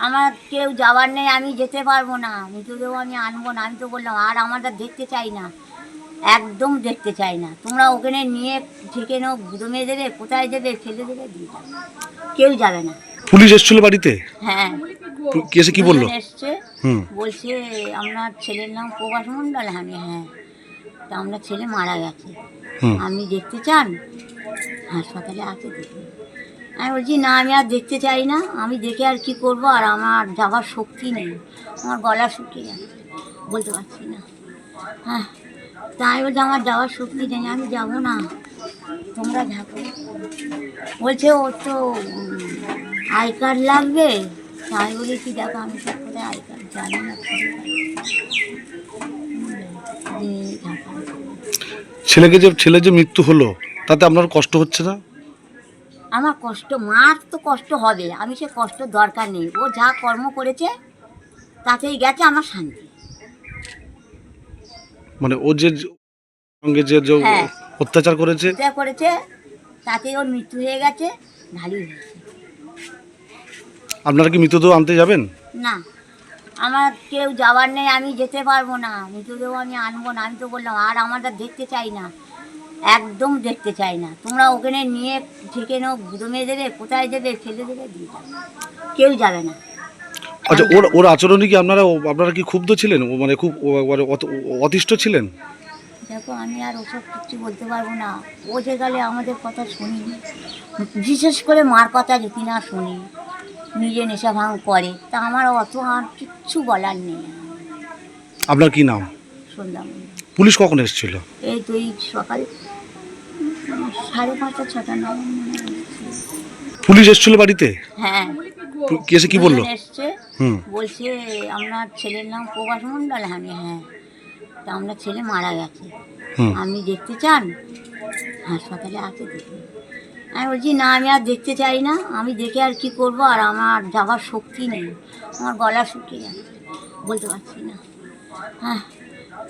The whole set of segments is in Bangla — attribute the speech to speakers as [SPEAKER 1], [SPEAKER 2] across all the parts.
[SPEAKER 1] আমার কেউ যাওয়ার নেই, আমি যেতে পারবো না, মৃতদেহ আমি আনবো না। আমি তো বললাম আর আমরা দেখতে চাই না, একদম দেখতে চাই না। তোমরা ওখানে নিয়ে ঠেকে নাও, দমে দেবে, কোথায় দেবে, ফেলে দেবে, দিয়ে যাবে, কেউ যাবে না।
[SPEAKER 2] পুলিশ এসেছিল বাড়িতে?
[SPEAKER 1] হ্যাঁ,
[SPEAKER 2] কি এসে কি বললো?
[SPEAKER 1] দুজন এসছে,
[SPEAKER 2] হুম।
[SPEAKER 1] বলছে আপনার ছেলের নাম প্রভাস মণ্ডল। আমি হ্যাঁ, তা আপনার ছেলে মারা গেছে,
[SPEAKER 2] হুম।
[SPEAKER 1] আপনি দেখতে চান? হাসপাতালে আছে, দেখুন। আমি বলছি না, আমি আর দেখতে চাই না, আমি দেখে আর কি করবো, আর আমার যাওয়ার শক্তি নেই, আমার গলা শুকিয়ে গেছে, বলতে পারছি না। হ্যাঁ, তাই বলছে আমার যাওয়ার শক্তি নেই, আমি যাবো না, তোমরা থাকো। বলছে ওর তো আই কার্ড লাগবে। তাই বলে কি, দেখো আমি তো কোথায় আই কার্ড জানি না,
[SPEAKER 2] ছেলে যে মৃত্যু হলো তাতে আপনার কষ্ট হচ্ছে না?
[SPEAKER 1] আমার কষ্ট, মার তো কষ্ট হবে, আমি সে কষ্ট দরকার নেই, ও যা কর্ম করেছে তাতেই গেছে আমার শান্তি।
[SPEAKER 2] মানে ও যে সঙ্গে যে
[SPEAKER 1] হ্যাঁ,
[SPEAKER 2] অত্যাচার করেছে,
[SPEAKER 1] যা করেছে তাতেই ওর মৃত্যু হয়ে গেছে, ভালোই হয়েছে।
[SPEAKER 2] আপনারা কি মৃতদেহ আনতে যাবেন?
[SPEAKER 1] না, আমার কেউ যাওয়ার নেই, আমি যেতে পারবো না, মৃতদেহ আমি আনবো না। আমি তো বললাম আর আমরা দেখতে চাই না, একদম দেখতে চাই না। তোমরা ওখানে নিয়ে ঠেকে নাও, দমে দেবে, কোথায় দেবে, ফেলে দেবে, দিয়ে যাবে, কেউ যাবে না।
[SPEAKER 2] আচ্ছা, ওর আচরণে কি আপনারা কি ক্ষুব্ধ ছিলেন? ও মানে খুব অতিষ্ঠ ছিলেন?
[SPEAKER 1] দেখো আমি আর ওসব কিছু বলতে পারবো না, ও যে গেলে আমাদের কথা শুনিনি, বিশেষ করে মার কথা যদি না শুনি, নিজে নেশা ভাঙ করে, তা আমার অত আর কিচ্ছু বলার নেই।
[SPEAKER 2] আপনার কি নাম?
[SPEAKER 1] সন্ধ্যা
[SPEAKER 2] পুলিশ কখন এসেছিল?
[SPEAKER 1] এই তো এই সকাল 5:30 6টা নাম।
[SPEAKER 2] পুলিশ এসেছিল বাড়িতে?
[SPEAKER 1] হ্যাঁ,
[SPEAKER 2] কি এসে কি বললো?
[SPEAKER 1] দুজন এসছে,
[SPEAKER 2] হুম।
[SPEAKER 1] বলছে আপনার ছেলের নাম প্রভাস মণ্ডল। আমি হ্যাঁ, তা আপনার ছেলে মারা গেছে,
[SPEAKER 2] হুম।
[SPEAKER 1] আপনি দেখতে চান? হাসপাতালে আছে, দেখুন। আমি বলছি না, আমি আর দেখতে চাই না, আমি দেখে আর কি করবো, আর আমার যাওয়ার শক্তি নেই, আমার গলা শুকিয়ে গেছে, বলতে পারছি না। হ্যাঁ,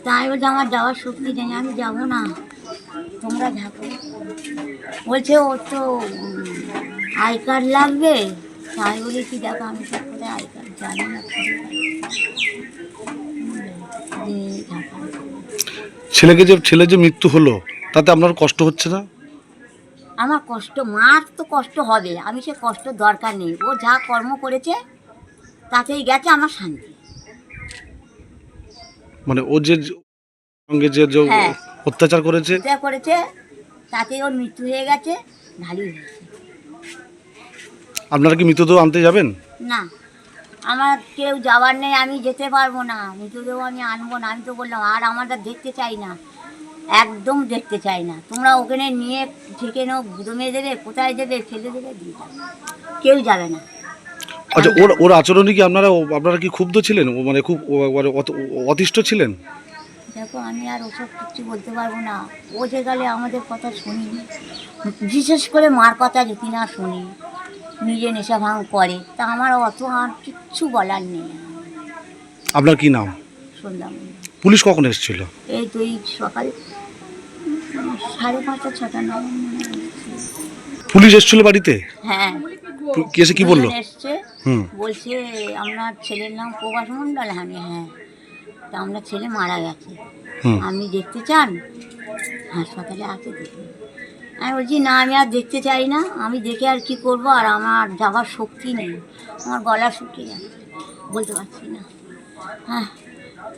[SPEAKER 1] তাই বলছে আমার যাওয়ার শক্তি নেই, আমি যাবো না, তোমরা থাকো। বলছে ওর তো আই কার্ড লাগবে। তাই বলে কি, দেখো আমি তো কোথায় আই কার্ড জানি না, থাকো।
[SPEAKER 2] ছেলে যে মৃত্যু হলো তাতে আপনার কষ্ট হচ্ছে না?
[SPEAKER 1] আমার কষ্ট, মার তো কষ্ট হবে, আমি সে কষ্ট দরকার নেই, ও যা কর্ম করেছে তাতেই গেছে আমার শান্তি।
[SPEAKER 2] মানে ও যে সঙ্গে যে
[SPEAKER 1] হ্যাঁ,
[SPEAKER 2] অত্যাচার করেছে,
[SPEAKER 1] যা করেছে তাতেই ওর মৃত্যু হয়ে গেছে, ভালোই হয়েছে।
[SPEAKER 2] আপনারা কি মৃতদেহ আনতে যাবেন?
[SPEAKER 1] না, আমার কেউ যাওয়ার নেই, আমি যেতে পারবো না, মৃতদেহ আমি আনবো না। আমি তো বললাম আর আমরা দেখতে চাই না, একদম দেখতে চাই না। তোমরা ওখানে নিয়ে ঠেকে নাও, দমে দেবে, কোথায় দেবে, ফেলে দেবে, দিয়ে যাবে, কেউ যাবে না।
[SPEAKER 2] আচ্ছা, ওর আচরণে কি আপনারা কি ক্ষুব্ধ ছিলেন? ও মানে খুব অতিষ্ঠ ছিলেন?
[SPEAKER 1] দেখো আমি আর ওসব কিছু বলতে পারবো না, ও যে গেলে আমাদের কথা শুনিনি, বিশেষ করে মার কথা যদি না শুনি, নিজে নেশা ভাঙ করে, তা আমার অত আর কিচ্ছু বলার নেই।
[SPEAKER 2] আপনার কি নাম?
[SPEAKER 1] সন্ধ্যা
[SPEAKER 2] পুলিশ কখন এসেছিল?
[SPEAKER 1] এই তো এই সকাল 5:30 6টা নাম।
[SPEAKER 2] পুলিশ এসেছিল বাড়িতে?
[SPEAKER 1] হ্যাঁ,
[SPEAKER 2] কি এসে কি বললো?
[SPEAKER 1] দুজন এসছে,
[SPEAKER 2] হুম।
[SPEAKER 1] বলছে আপনার ছেলের নাম প্রভাস মণ্ডল। আমি হ্যাঁ, তা আপনার ছেলে মারা গেছে,
[SPEAKER 2] হুম।
[SPEAKER 1] আপনি দেখতে চান? হাসপাতালে আছে, দেখুন। আমি বলছি না, আমি আর দেখতে চাই না, আমি দেখে আর কি করবো, আর আমার যাওয়ার শক্তি নেই, আমার গলা শুকিয়ে গেছে, বলতে পারছি না। হ্যাঁ,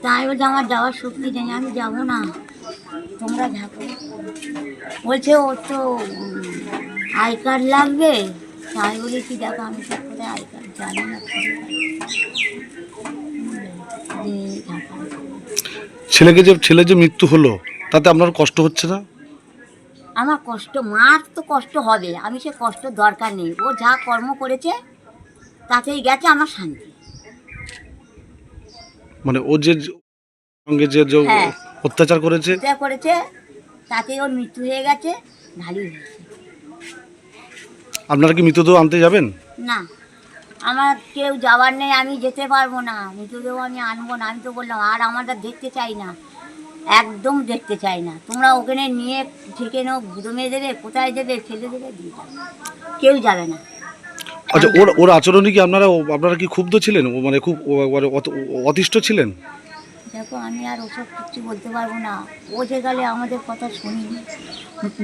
[SPEAKER 1] তাই বলছে আমার যাওয়ার শক্তি নেই, আমি যাবো না, তোমরা থাকো। বলছে ওর তো আই কার্ড লাগবে। তাই বলে কি, দেখো আমি তো কোথায় আই কার্ড জানি না, থাকো।
[SPEAKER 2] ছেলে যে মৃত্যু হলো তাতে আপনার কষ্ট হচ্ছে না?
[SPEAKER 1] আমার কষ্ট, মার তো কষ্ট হবে, আমি সে কষ্ট দরকার নেই, ও যা কর্ম করেছে তাতেই গেছে আমার শান্তি।
[SPEAKER 2] মানে ও যে সঙ্গে যে
[SPEAKER 1] হ্যাঁ,
[SPEAKER 2] অত্যাচার করেছে,
[SPEAKER 1] যা করেছে তাতেই ওর মৃত্যু হয়ে গেছে, ভালোই হয়েছে।
[SPEAKER 2] আপনারা কি মৃতদেহ আনতে যাবেন?
[SPEAKER 1] না, আমার কেউ যাওয়ার নেই, আমি যেতে পারবো না, মৃতদেহ আমি আনবো না। আমি তো বললাম আর আমরা দেখতে চাই না, একদম দেখতে চাই না। তোমরা ওখানে নিয়ে ঠেকে নাও, দমে দেবে, কোথায় দেবে, ফেলে দেবে, দিয়ে যাবে, কেউ যাবে না।
[SPEAKER 2] আচ্ছা, ওর আচরণে কি আপনারা কি ক্ষুব্ধ ছিলেন, মানে খুব মানে অতিষ্ঠ ছিলেন?
[SPEAKER 1] দেখো আমি আর ওসব কিছু বলতে পারবো না। ও যে গেলে আমাদের কথা শুনিনি,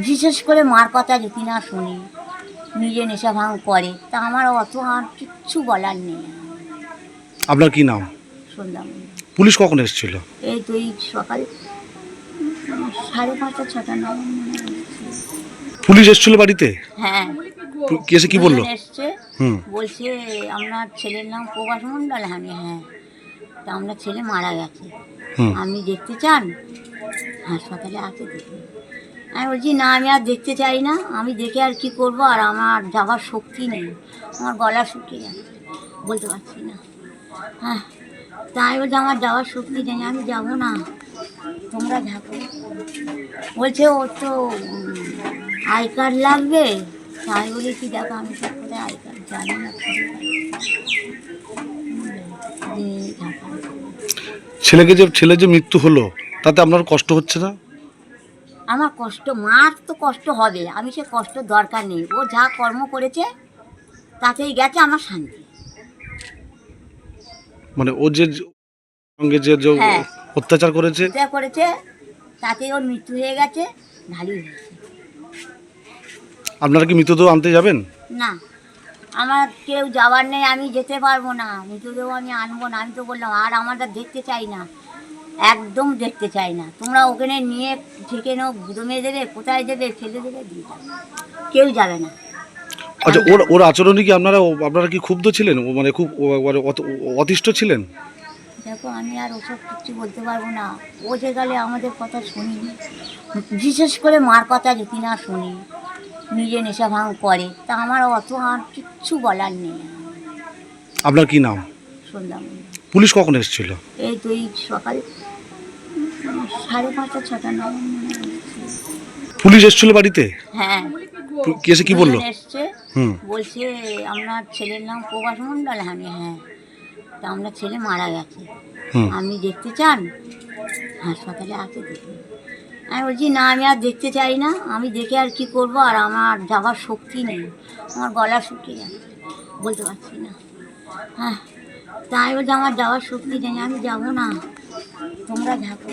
[SPEAKER 1] বিশেষ করে মার কথা যদি না শুনি, নিজে নেশা ভাঙ করে, তা আমার অত আর কিচ্ছু বলার নেই।
[SPEAKER 2] আপনার কি নাম?
[SPEAKER 1] শুনলাম
[SPEAKER 2] পুলিশ কখন এসেছিল?
[SPEAKER 1] এই তো এই সকাল 5:30 6টা নাম।
[SPEAKER 2] পুলিশ এসেছিল বাড়িতে?
[SPEAKER 1] হ্যাঁ,
[SPEAKER 2] কি এসে কি বললো?
[SPEAKER 1] দুজন এসছে,
[SPEAKER 2] হুম।
[SPEAKER 1] বলছে আপনার ছেলের নাম প্রভাস মণ্ডল। আমি হ্যাঁ, তা আপনার ছেলে মারা গেছে,
[SPEAKER 2] হুম।
[SPEAKER 1] আপনি দেখতে চান? হাসপাতালে আছে দেখুন। আমি বলছি না, আমি আর দেখতে চাই না, আমি দেখে আর কি করব, আর আমার যাবার শক্তি নেই, আমার গলা শুকিয়ে গেছে, বলতে পারছি না। হ্যাঁ, তাই বলছে আমার যাওয়ার শক্তি নেই, আমি যাব না, তোমরা থাকো। বলছে ওর তো আই কার্ড লাগবে। তাই বলেছি দেখো আমি তো কোথায় আই কার্ড জানি না,
[SPEAKER 2] ছেলে যে মৃত্যু হলো, তাতে আপনার কষ্ট হচ্ছে না?
[SPEAKER 1] আমার কষ্ট, মার তো কষ্ট হবে, আমি সে কষ্ট দরকার নেই, ও যা কর্ম করেছে তাতেই গেছে আমার শান্তি।
[SPEAKER 2] মানে ও যে সঙ্গে যে
[SPEAKER 1] হ্যাঁ,
[SPEAKER 2] অত্যাচার করেছে,
[SPEAKER 1] যা করেছে তাতে ওর মৃত্যু হয়ে গেছে, ভালোই হয়েছে।
[SPEAKER 2] আপনারা কি মৃতদেহ আনতে যাবেন?
[SPEAKER 1] না, আমার কেউ যাওয়ার নেই, আমি যেতে পারবো না, মৃতদেহ আমি আনবো না। আমি তো বললাম আর আমরা দেখতে চাই না, একদম দেখতে চাই না। তোমরা ওখানে নিয়ে ঠেকে নাও, গুঁড়ো দেবে, কোথায় দেবে, ফেলে দেবে, দিয়ে দাও, কেউ যাবে না।
[SPEAKER 2] আচ্ছা, ওর আচরণে কি আপনারা কি ক্ষুব্ধ ছিলেন, মানে খুব মানে অতিষ্ঠ ছিলেন?
[SPEAKER 1] দেখো আমি আর ওসব কিছু বলতে পারবো না। ও যে গেলে আমাদের কথা শুনিনি, বিশেষ করে মার কথা যদি না শুনি, নিজে নেশা ভাঙ করে, তা আমার অত আর কিচ্ছু বলার নেই।
[SPEAKER 2] আপনার কি নাম?
[SPEAKER 1] শুনলাম
[SPEAKER 2] পুলিশ কখন এসেছিল?
[SPEAKER 1] এই তো এই সকাল 5:30 6টা নাম।
[SPEAKER 2] পুলিশ এসেছিল বাড়িতে?
[SPEAKER 1] হ্যাঁ,
[SPEAKER 2] কি এসে কি বললো?
[SPEAKER 1] দুজন এসছে,
[SPEAKER 2] হুম।
[SPEAKER 1] বলছে আপনার ছেলের নাম প্রভাস মণ্ডল। আমি হ্যাঁ, তা আপনার ছেলে মারা গেছে,
[SPEAKER 2] হুম।
[SPEAKER 1] আপনি দেখতে চান? হাসপাতালে আছে দেখুন। আমি বলছি না, আমি আর দেখতে চাই না, আমি দেখে আর কি করব, আর আমার যাবার শক্তি নেই, আমার গলা শুকিয়ে গেছে, বলতে পারছি না। হ্যাঁ, তাই বলছে আমার যাওয়ার শক্তি নেই, আমি যাব না, তোমরা থাকো।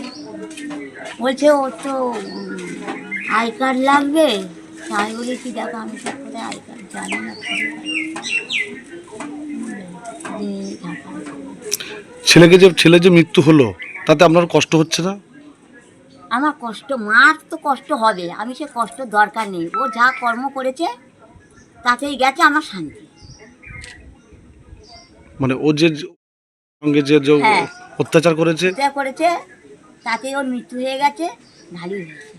[SPEAKER 1] বলছে ওর তো আই কার্ড লাগবে। তাই বলেছি দেখো আমি তো কোথায় আই কার্ড জানি না, দিয়ে থাকো।
[SPEAKER 2] ছেলে যে মৃত্যু হলো, তাতে আপনার কষ্ট হচ্ছে না?
[SPEAKER 1] আমার কষ্ট, মার তো কষ্ট হবে, আমি সে কষ্ট দরকার নেই, ও যা কর্ম করেছে তাতেই গেছে আমার শান্তি।
[SPEAKER 2] মানে ও যে সঙ্গে যে
[SPEAKER 1] হ্যাঁ,
[SPEAKER 2] অত্যাচার করেছে,
[SPEAKER 1] যা করেছে তাতেই ওর মৃত্যু হয়ে গেছে, ভালোই হয়েছে।